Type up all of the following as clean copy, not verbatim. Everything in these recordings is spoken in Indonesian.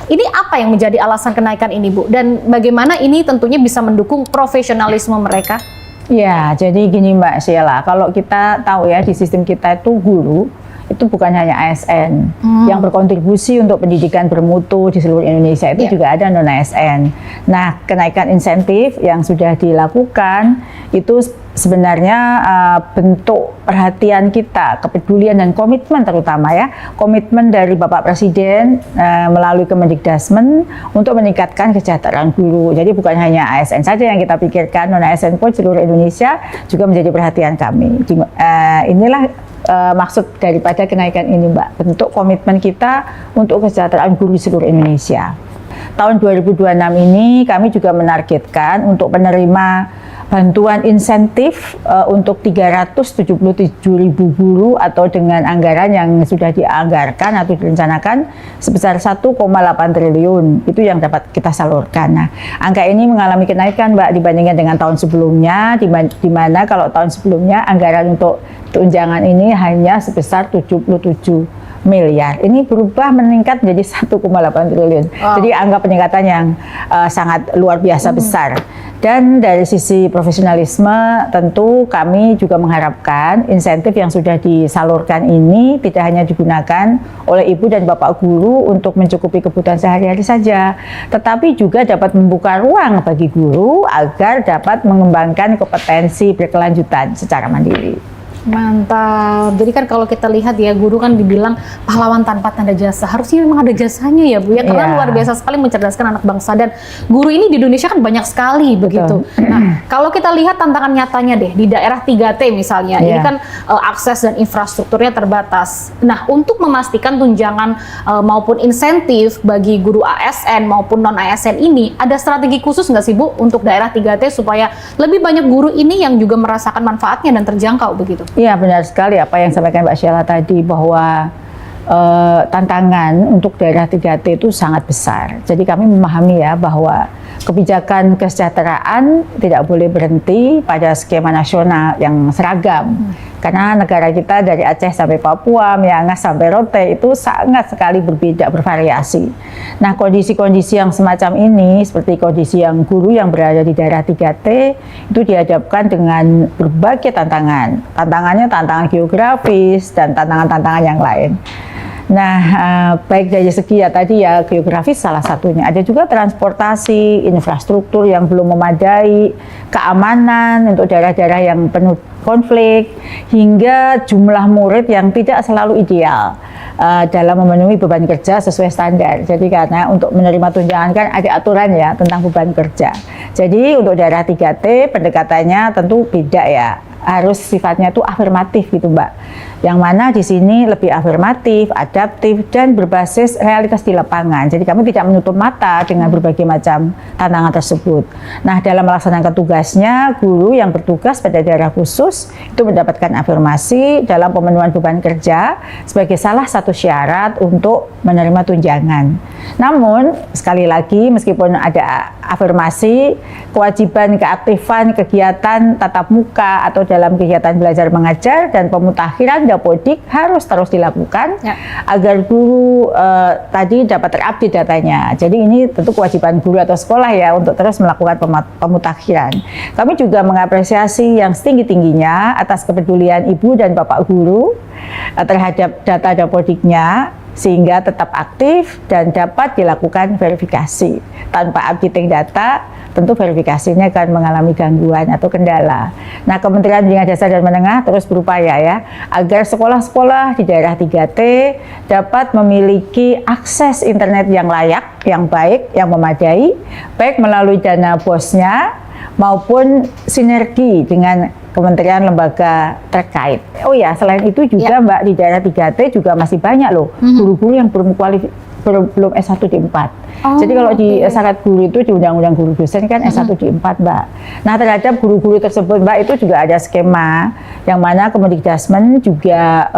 Ini apa yang menjadi alasan kenaikan ini, Bu? Dan bagaimana ini tentunya bisa mendukung profesionalisme mereka? Ya, jadi gini Mbak Sheila, kalau kita tahu ya di sistem kita itu guru itu bukan hanya ASN yang berkontribusi untuk pendidikan bermutu di seluruh Indonesia, itu juga ada non ASN. Nah, kenaikan insentif yang sudah dilakukan itu sebenarnya bentuk perhatian kita, kepedulian dan komitmen, terutama ya komitmen dari Bapak Presiden melalui Kemendikbudrismen untuk meningkatkan kesejahteraan guru. Jadi bukan hanya ASN saja yang kita pikirkan, non ASN pun seluruh Indonesia juga menjadi perhatian kami. Inilah maksud daripada kenaikan ini Mbak, bentuk komitmen kita untuk kesejahteraan guru seluruh Indonesia. Tahun 2026 ini kami juga menargetkan untuk penerima bantuan insentif untuk 377.000 guru atau dengan anggaran yang sudah dianggarkan atau direncanakan sebesar 1,8 triliun, itu yang dapat kita salurkan. Nah, angka ini mengalami kenaikan Mbak dibandingkan dengan tahun sebelumnya, di mana kalau tahun sebelumnya anggaran untuk tunjangan ini hanya sebesar 77 miliar. Ini berubah meningkat menjadi 1,8 triliun. Jadi angka peningkatan yang sangat luar biasa besar. Dan dari sisi profesionalisme tentu kami juga mengharapkan insentif yang sudah disalurkan ini tidak hanya digunakan oleh ibu dan bapak guru untuk mencukupi kebutuhan sehari-hari saja, tetapi juga dapat membuka ruang bagi guru agar dapat mengembangkan kompetensi berkelanjutan secara mandiri. Mantap. Jadi kan kalau kita lihat ya, guru kan dibilang pahlawan tanpa tanda jasa. Harusnya memang ada jasanya ya Bu ya, karena luar biasa sekali mencerdaskan anak bangsa, dan guru ini di Indonesia kan banyak sekali begitu. Nah, kalau kita lihat tantangan nyatanya deh di daerah 3T misalnya, ini kan akses dan infrastrukturnya terbatas. Nah, untuk memastikan tunjangan maupun insentif bagi guru ASN maupun non ASN ini, ada strategi khusus nggak sih Bu untuk daerah 3T supaya lebih banyak guru ini yang juga merasakan manfaatnya dan terjangkau begitu? Iya, benar sekali apa yang sampaikan Mbak Sheila tadi, bahwa tantangan untuk daerah 3T itu sangat besar. Jadi kami memahami ya bahwa kebijakan kesejahteraan tidak boleh berhenti pada skema nasional yang seragam. Karena negara kita dari Aceh sampai Papua, Miangas sampai Rote itu sangat sekali berbeda, bervariasi. Nah, kondisi-kondisi yang semacam ini, seperti kondisi yang guru yang berada di daerah 3T, itu dihadapkan dengan berbagai tantangan. Tantangannya tantangan geografis dan tantangan-tantangan yang lain. Nah, baik dari segi ya tadi ya geografis salah satunya, ada juga transportasi, infrastruktur yang belum memadai, keamanan untuk daerah-daerah yang penuh konflik, hingga jumlah murid yang tidak selalu ideal dalam memenuhi beban kerja sesuai standar. Jadi karena untuk menerima tunjangan kan ada aturan ya tentang beban kerja. Jadi untuk daerah 3T pendekatannya tentu beda ya, harus sifatnya itu afirmatif gitu Mbak. Yang mana di sini lebih afirmatif, adaptif, dan berbasis realitas di lapangan. Jadi kami tidak menutup mata dengan berbagai macam tantangan tersebut. Nah, dalam melaksanakan tugasnya, guru yang bertugas pada daerah khusus itu mendapatkan afirmasi dalam pemenuhan beban kerja sebagai salah satu syarat untuk menerima tunjangan. Namun, sekali lagi meskipun ada afirmasi, kewajiban keaktifan kegiatan tatap muka atau dalam kegiatan belajar mengajar dan pemutakhiran Dapodik harus terus dilakukan agar guru tadi dapat terupdate datanya. Jadi ini tentu kewajiban guru atau sekolah ya untuk terus melakukan pemutakhiran. Kami juga mengapresiasi yang setinggi-tingginya atas kepedulian ibu dan bapak guru terhadap data Dapodiknya, sehingga tetap aktif dan dapat dilakukan verifikasi. Tanpa updating data, tentu verifikasinya akan mengalami gangguan atau kendala. Nah, Kementerian Pendidikan Dasar dan Menengah terus berupaya ya, agar sekolah-sekolah di daerah 3T dapat memiliki akses internet yang layak, yang baik, yang memadai, baik melalui dana BOS-nya maupun sinergi dengan kementerian lembaga terkait. Oh ya, selain itu juga Mbak, di daerah 3T juga masih banyak loh guru-guru yang belum S1 D4. Oh, Jadi kalau di oke. syarat guru itu di Undang-Undang Guru Dosen kan S1 di 4, Mbak. Nah, terhadap guru-guru tersebut, Mbak, itu juga ada skema yang mana Kemendikbudrismen juga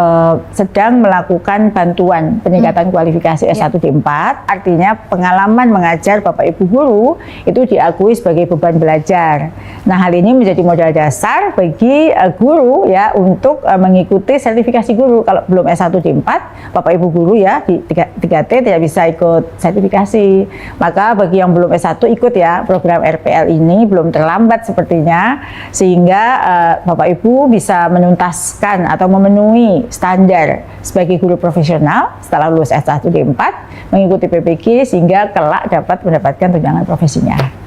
sedang melakukan bantuan peningkatan kualifikasi S1 di 4. Artinya pengalaman mengajar Bapak Ibu guru itu diakui sebagai beban belajar. Nah, hal ini menjadi modal dasar bagi guru ya untuk mengikuti sertifikasi guru. Kalau belum S1 di 4, Bapak Ibu guru ya di 3T tidak bisa ikut sertifikasi. Maka bagi yang belum S1 ikut ya program RPL ini, belum terlambat sepertinya, sehingga Bapak Ibu bisa menuntaskan atau memenuhi standar sebagai guru profesional setelah lulus S1 di 4, mengikuti PPG sehingga kelak dapat mendapatkan tunjangan profesinya.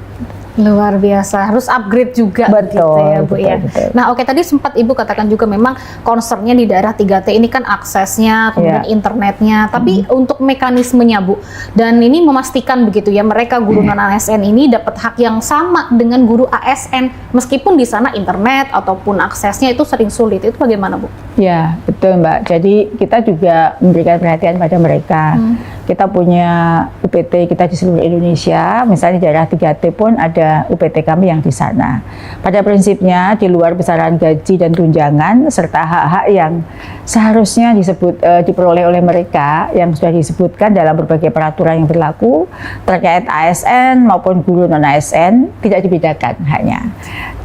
Luar biasa, harus upgrade juga Betul, begitu ya Bu betul, ya. betul. Nah oke, tadi sempat Ibu katakan juga memang concernnya di daerah 3T ini kan aksesnya, kemudian internetnya, tapi untuk mekanismenya Bu, dan ini memastikan begitu ya, mereka guru non-ASN ini dapat hak yang sama dengan guru ASN, meskipun di sana internet ataupun aksesnya itu sering sulit, itu bagaimana Bu? Ya, betul Mbak. Jadi kita juga memberikan perhatian pada mereka. Kita punya UPT kita di seluruh Indonesia, misalnya di daerah 3T pun ada UPT kami yang di sana. Pada prinsipnya di luar besaran gaji dan tunjangan serta hak-hak yang seharusnya diperoleh oleh mereka yang sudah disebutkan dalam berbagai peraturan yang berlaku terkait ASN maupun guru non-ASN tidak dibedakan haknya.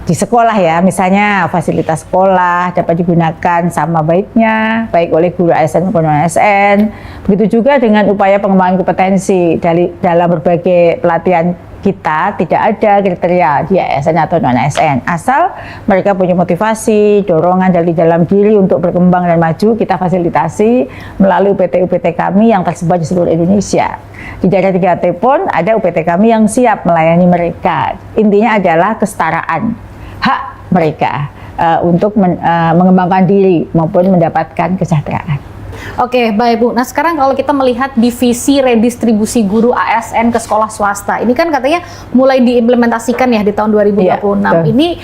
Di sekolah ya, misalnya fasilitas sekolah dapat digunakan sama baiknya, baik oleh guru ASN maupun non-ASN. Begitu juga dengan upaya pengembangan kompetensi dalam berbagai pelatihan kita, tidak ada kriteria dia ASN atau non-ASN. Asal mereka punya motivasi, dorongan dari dalam diri untuk berkembang dan maju, kita fasilitasi melalui UPT-UPT kami yang tersebar di seluruh Indonesia. Di daerah 3T pun ada UPT kami yang siap melayani mereka. Intinya adalah kesetaraan hak mereka untuk mengembangkan diri maupun mendapatkan kesejahteraan. Oke, baik Bu. Nah sekarang kalau kita melihat divisi redistribusi guru ASN ke sekolah swasta, ini kan katanya mulai diimplementasikan ya di tahun 2026. Iya, Ini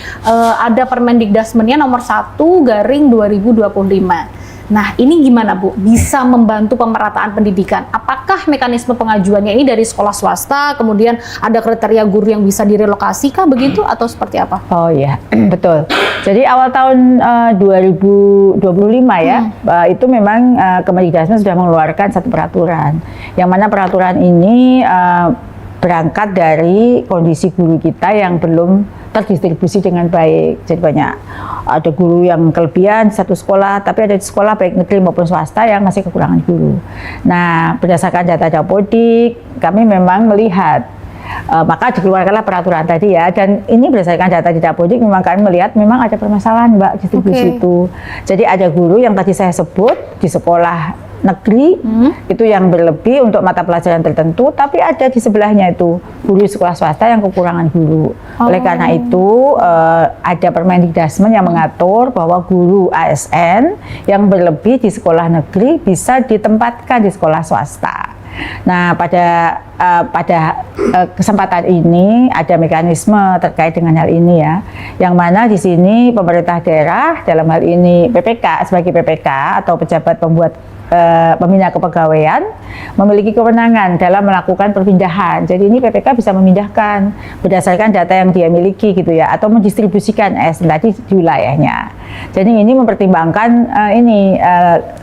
ada Permendikbudrismennya nomor 1/2025. Nah ini gimana Bu? Bisa membantu pemerataan pendidikan? Apakah mekanisme pengajuannya ini dari sekolah swasta, kemudian ada kriteria guru yang bisa direlokasi kah begitu atau seperti apa? Oh iya, betul. Jadi awal tahun 2025 ya, itu memang Kemendikbudrismen sudah mengeluarkan satu peraturan, yang mana peraturan ini berangkat dari kondisi guru kita yang belum terdistribusi dengan baik. Jadi banyak ada guru yang kelebihan di satu sekolah, tapi ada di sekolah baik negeri maupun swasta yang masih kekurangan guru. Nah, berdasarkan data Dapodik, kami memang melihat maka dikeluarkanlah peraturan tadi ya, dan ini berdasarkan data di Dapodik memang kami melihat memang ada permasalahan Mbak distribusi itu. Jadi ada guru yang tadi saya sebut di sekolah negeri itu yang berlebih untuk mata pelajaran tertentu, tapi ada di sebelahnya itu guru sekolah swasta yang kekurangan guru. Oleh karena itu ada Permendikbudrismen yang mengatur bahwa guru ASN yang berlebih di sekolah negeri bisa ditempatkan di sekolah swasta. Nah, pada kesempatan ini ada mekanisme terkait dengan hal ini ya, yang mana di sini pemerintah daerah dalam hal ini PPK sebagai PPK atau pejabat pembina kepegawaian memiliki kewenangan dalam melakukan perpindahan. Jadi ini PPK bisa memindahkan berdasarkan data yang dia miliki gitu ya, atau mendistribusikan ASN tadi di wilayahnya. Jadi ini mempertimbangkan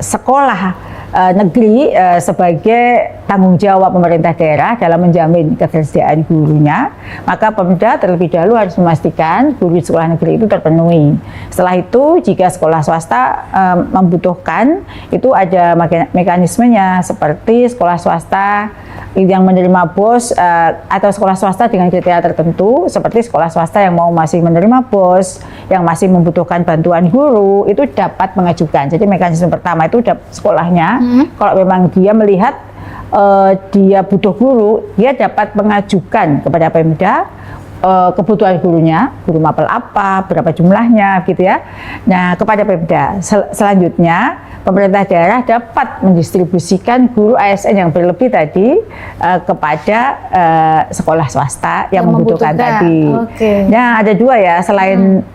sekolah negeri sebagai tanggung jawab pemerintah daerah dalam menjamin ketersediaan gurunya, maka Pemda terlebih dahulu harus memastikan guru di sekolah negeri itu terpenuhi. Setelah itu jika sekolah swasta membutuhkan, itu ada mekanismenya seperti sekolah swasta yang menerima BOS atau sekolah swasta dengan kriteria tertentu, seperti sekolah swasta yang masih menerima BOS, yang masih membutuhkan bantuan guru, itu dapat mengajukan. Jadi mekanisme pertama itu sekolahnya, kalau memang dia melihat dia butuh guru, dia dapat mengajukan kepada Pemda kebutuhan gurunya, guru mapel apa, berapa jumlahnya gitu ya. Nah, kepada Pemda. Selanjutnya, pemerintah daerah dapat mendistribusikan guru ASN yang berlebih tadi kepada sekolah swasta yang membutuhkan tadi. Nah, ada dua ya, selain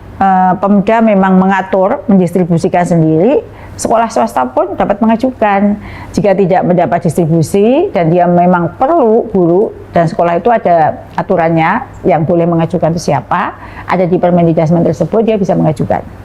Pemda memang mengatur, mendistribusikan sendiri, sekolah swasta pun dapat mengajukan jika tidak mendapat distribusi dan dia memang perlu guru, dan sekolah itu ada aturannya yang boleh mengajukan itu siapa, ada di Permendikbudristek tersebut, dia bisa mengajukan.